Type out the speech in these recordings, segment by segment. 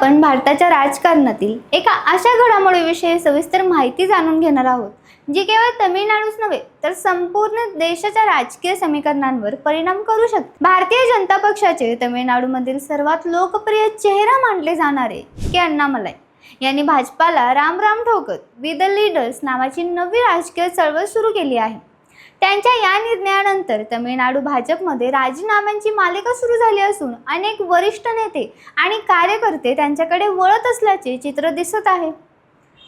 आपण भारताच्या राजकारणातील एका अशा घडामोडीविषयी सविस्तर माहिती जाणून घेणार आहोत, जी केवळ तमिळनाडूच नव्हे तर संपूर्ण देशाच्या राजकीय समीकरणांवर परिणाम करू शकते। भारतीय जनता पक्षाचे तमिळनाडूमधील सर्वात लोकप्रिय चेहरा मानले जाणारे के अण्णामलाई यांनी भाजपाला राम राम ठोकत वी द लीडर्स नावाची नवी राजकीय चळवळ सुरू केली आहे। त्यांच्या या निर्णयानंतर तमिळनाडू भाजपमध्ये राजीनाम्यांची मालिका सुरू झाली असून अनेक वरिष्ठ नेते आणि कार्यकर्ते त्यांच्याकडे वळत असल्याचे चित्र दिसत आहे।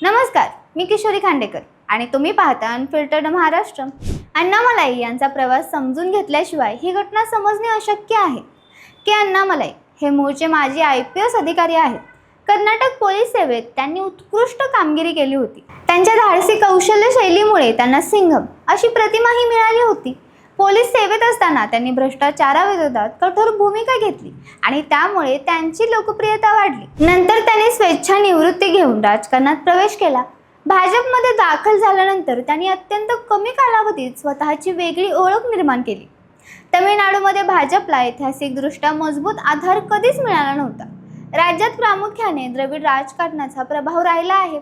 नमस्कार, मी किशोरी खांडेकर आणि तुम्ही पाहता अनफिल्टर्ड महाराष्ट्र। अण्णामलाई यांचा प्रवास समजून घेतल्याशिवाय ही घटना समजणे अशक्य आहे। के अण्णामलाई हे मूळचे माजी IPS अधिकारी आहेत। कर्नाटक पोलीस सेवेत त्यांनी उत्कृष्ट कामगिरी केली होती। त्यांच्या धाडसी कौशल्य शैलीमुळे त्यांना सिंघम अशी प्रतिमाही मिळाली होती। पोलीस सेवेत असताना त्यांनी भ्रष्टाचाराविरोधात कठोर भूमिका घेतली आणि त्यामुळे त्यांची लोकप्रियता वाढली। नंतर त्यांनी स्वेच्छा निवृत्ती घेऊन राजकारणात प्रवेश केला। भाजपमध्ये दाखल झाल्यानंतर त्यांनी अत्यंत कमी कालावधीत स्वतःची वेगळी ओळख निर्माण केली। तमिळनाडूमध्ये भाजपला ऐतिहासिकदृष्ट्या मजबूत आधार कधीच मिळाला नव्हता। राज्यात प्रामुख्याने द्रविड राजकारणाचा प्रभाव राहिला आहे।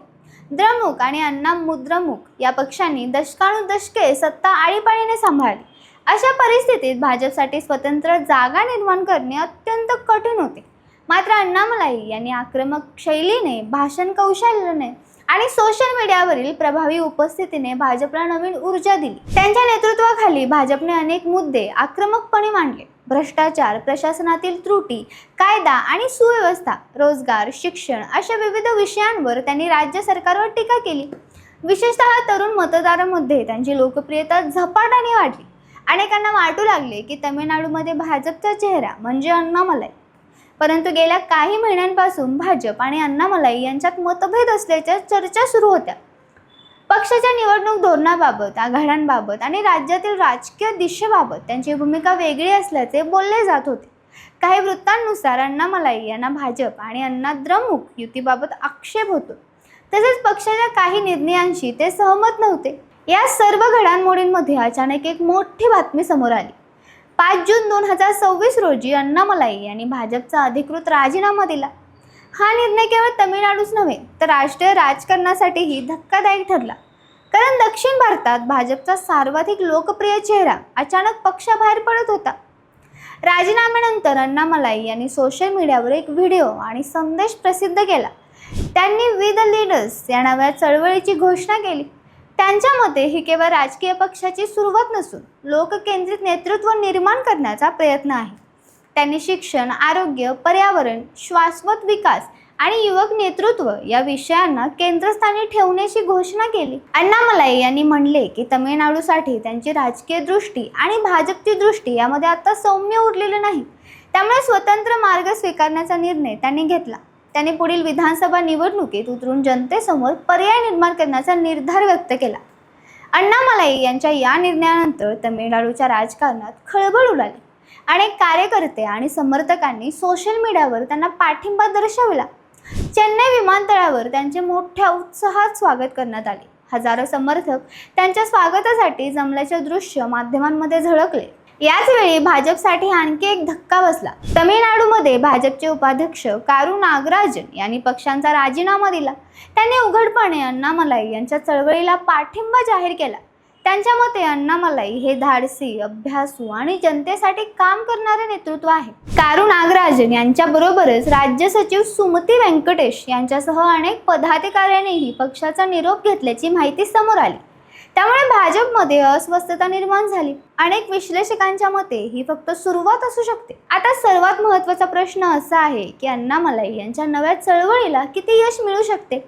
द्रमुक आणि अण्णामुद्रमुक या पक्षांनी दशकानुदशके सत्ता आळीपाळीने सांभाळली। अशा परिस्थितीत भाजपसाठी स्वतंत्र जागा निर्माण करणे अत्यंत कठीण होते। मात्र अण्णामलाई यांनी आक्रमक शैलीने, भाषण कौशल्याने आणि सोशल मीडियावरील प्रभावी उपस्थितीने भाजपला नवीन ऊर्जा दिली। त्यांच्या नेतृत्वाखाली भाजपने अनेक मुद्दे आक्रमकपणे मांडले। भ्रष्टाचार, प्रशासनातील त्रुटी, कायदा आणि सुव्यवस्था, रोजगार, शिक्षण अशा विविध विषयांवर त्यांनी राज्य सरकारवर टीका केली। विशेषतः तरुण मतदारांमध्ये त्यांची लोकप्रियता झपाट्याने वाढली। अनेकांना वाटू लागले की तमिळनाडूमध्ये भाजपचा चेहरा म्हणजे अण्णामलाई। परंतु गेल्या काही महिन्यांपासून भाजप आणि अण्णामलाई यांच्यात मतभेद असल्याच्या चर्चा सुरू होत्या। पक्षाच्या निवडणूक धोरणाबाबत, आघाड्यांबाबत आणि राज्यातील राजकीय दिशेबाबत त्यांची भूमिका वेगळी असल्याचे बोलले जात होते। काही वृत्तांनुसार अण्णामलाई यांना भाजप आणि अण्णाद्रमुक युतीबाबत आक्षेप होतो, तसेच पक्षाच्या काही निर्णयांशी ते सहमत नव्हते। या सर्व घडामोडींमध्ये अचानक एक मोठी बातमी समोर आली। 5 जून 2026 रोजी अण्णामलाई यांनी भाजपचा अधिकृत राजीनामा दिला। हा निर्णय केवळ तमिळनाडूच नव्हे तर राष्ट्रीय राजकारणासाठीही धक्कादायक ठरला, कारण दक्षिण भारतात भाजपचा सर्वाधिक लोकप्रिय चेहरा अचानक पक्षाबाहेर पडत होता। राजीनाम्यानंतर अण्णामलाई यांनी सोशल मीडियावर एक व्हिडिओ आणि संदेश प्रसिद्ध केला। त्यांनी वी द लीडर्स या नव्या चळवळीची घोषणा केली। त्यांच्या मते ही केवळ राजकीय पक्षाची सुरुवात नसून लोककेंद्रित नेतृत्व निर्माण करण्याचा प्रयत्न आहे। त्यांनी शिक्षण, आरोग्य, पर्यावरण, शाश्वत विकास आणि युवक नेतृत्व या विषयांना केंद्रस्थानी ठेवण्याची घोषणा केली। अण्णामलाई यांनी म्हणले की तमिळनाडूसाठी त्यांची राजकीय दृष्टी आणि भाजपची दृष्टी यामध्ये आता सौम्य उरलेले नाही, त्यामुळे स्वतंत्र मार्ग स्वीकारण्याचा निर्णय त्यांनी घेतला। त्यांनी पुढील विधानसभा निवडणुकीत उतरून जनतेसमोर पर्याय निर्माण करण्याचा निर्धार व्यक्त केला। अण्णामलाई यांच्या या निर्णयानंतर तमिळनाडूच्या राजकारणात खळबळ उडाली। अनेक कार्यकर्ते आणि समर्थकांनी सोशल मीडियावर त्यांना पाठिंबा दर्शवला। चेन्नई विमानतळावर त्यांचे मोठ्या उत्साहात स्वागत करण्यात आले। हजारो समर्थक त्यांच्या स्वागतासाठी जमल्याचे दृश्य माध्यमांमध्ये झळकले। याच वेळी भाजपसाठी आणखी एक धक्का बसला। तमिळनाडूमध्ये भाजपचे उपाध्यक्ष कारू नागराजन यांनी पक्षांचा राजीनामा दिला। त्यांनी उघडपणे अण्णामलाई यांच्या चळवळीला पाठिंबा जाहीर केला। त्यांच्या मते अण्णामलाई हे धाडसी, अभ्यासू आणि जनतेसाठी काम करणारे नेतृत्व आहे। कारू नागराजन यांच्याबरोबरच राज्य सचिव सुमती व्यंकटेश यांच्यासह अनेक पदाधिकाऱ्यांनीही पक्षाचा निरोप घेतल्याची माहिती समोर आली। त्यामुळे भाजपमध्ये अस्वस्थता निर्माण झाली। अनेक विश्लेषकांच्या मते ही फक्त सुरुवात असू शकते। आता सर्वात महत्त्वाचा प्रश्न असा आहे की अण्णामलाई यांच्या नव्या चळवळीला किती यश मिळू शकते।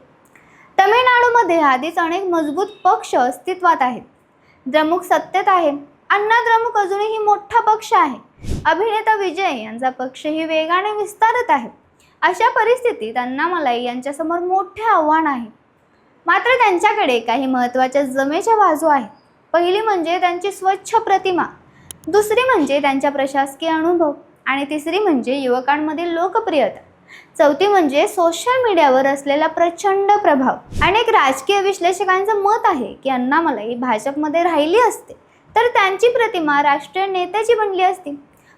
तमिळनाडूमध्ये आधीच अनेक मजबूत पक्ष अस्तित्वात आहेत। द्रमुक सत्तेत आहे, अण्णाद्रमुक अजूनही मोठा पक्ष आहे। अभिनेता विजय यांचा पक्षही वेगाने विस्तारत आहे। अशा परिस्थितीत अण्णामलाई यांच्यासमोर मोठे आव्हान आहे। मात्र त्यांच्याकडे काही महत्त्वाच्या जमेच्या बाजू आहेत। पहिली म्हणजे त्यांची स्वच्छ प्रतिमा, दुसरी म्हणजे त्यांचा प्रशासकीय अनुभव आणि तिसरी म्हणजे युवकांमधील लोकप्रियता, चौथी म्हणजे सोशल मीडियावर असलेला प्रचंड प्रभाव। अनेक राजकीय विश्लेषकांचं मत आहे की अण्णामलाई भाजपमध्ये राहिली असते तर त्यांची प्रतिमा राष्ट्रीय नेत्याची बनली असती,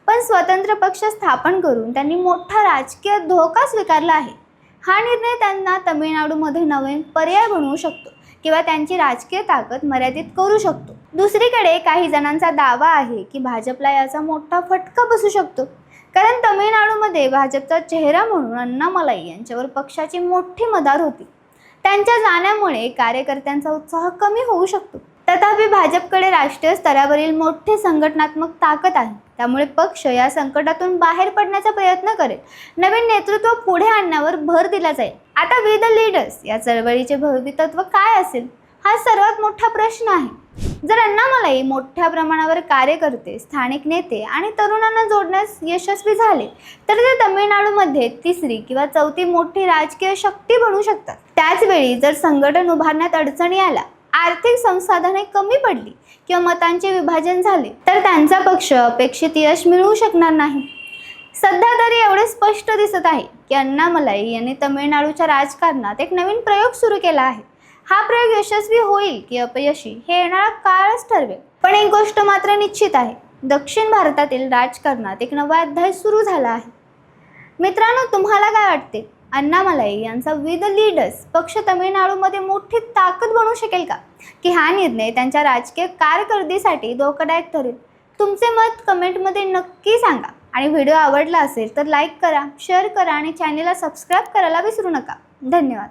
पण स्वतंत्र पक्ष स्थापन करून त्यांनी मोठा राजकीय धोका स्वीकारला आहे। हा निर्णय त्यांना तमिळनाडूमध्ये नवीन पर्याय बनवू शकतो किंवा त्यांची राजकीय ताकद मर्यादित करू शकतो. दुसरीकडे काही जणांचा दावा आहे की भाजपला याचा मोठा फटका बसू शकतो, कारण तमिळनाडूमध्ये भाजपचा चेहरा म्हणून अण्णामलाई यांच्यावर पक्षाची मोठी मदार होती. त्यांच्या जाण्यामुळे कार्यकर्त्यांचा उत्साह कमी होऊ शकतो. तथापि भाजपकडे राष्ट्रीय स्तरावरील मोठी संघटनात्मक ताकद आहे, त्यामुळे पक्ष या संकटातून बाहेर पडण्याचा प्रयत्न करेल. नवीन नेतृत्व पुढे आणण्यावर भर दिला जाईल. आता वी द लीडर्स या चळवळीचे भवितव्य काय असेल, हा सर्वात मोठा प्रश्न आहे. जर अण्णामलाई मोठ्या प्रमाणावर कार्यकर्ते, स्थानिक नेते आणि तरुणांना जोडण्यास यशस्वी झाले तर ते तमिळनाडूमध्ये तिसरी किंवा चौथी मोठी राजकीय शक्ती बनू शकतात. त्याचवेळी जर संघटन उभारण्यात अडचणी आल्या, आर्थिक संसाधने कमी पडली किंवा मतांचे विभाजन झाले तर त्यांचा पक्ष अपेक्षित यश मिळवू शकणार नाही. सध्या तरी एवढे स्पष्ट दिसत आहे की अण्णामलाई यांनी तमिळनाडूच्या राजकारणात एक नवीन प्रयोग सुरू केला आहे. हा प्रयोग यशस्वी होईल की अपयशी हे येणारा काळच ठरवेल. पण एक गोष्ट मात्र निश्चित आहे, दक्षिण भारतातील राजकारणात एक नवा अध्याय सुरू झाला आहे. मित्रांनो, तुम्हाला काय वाटते? अण्णामलाई यांचा वी द लीडर्स पक्ष तमिळनाडूमध्ये मोठी ताकद बनवू शकेल का, की हा निर्णय त्यांच्या राजकीय कारकिर्दीसाठी धोकादायक ठरेल? तुमचे मत कमेंटमध्ये नक्की सांगा. आणि व्हिडिओ आवडला असेल तर लाईक करा, शेअर करा आणि चॅनेलला सबस्क्राईब करायला विसरू नका. धन्यवाद.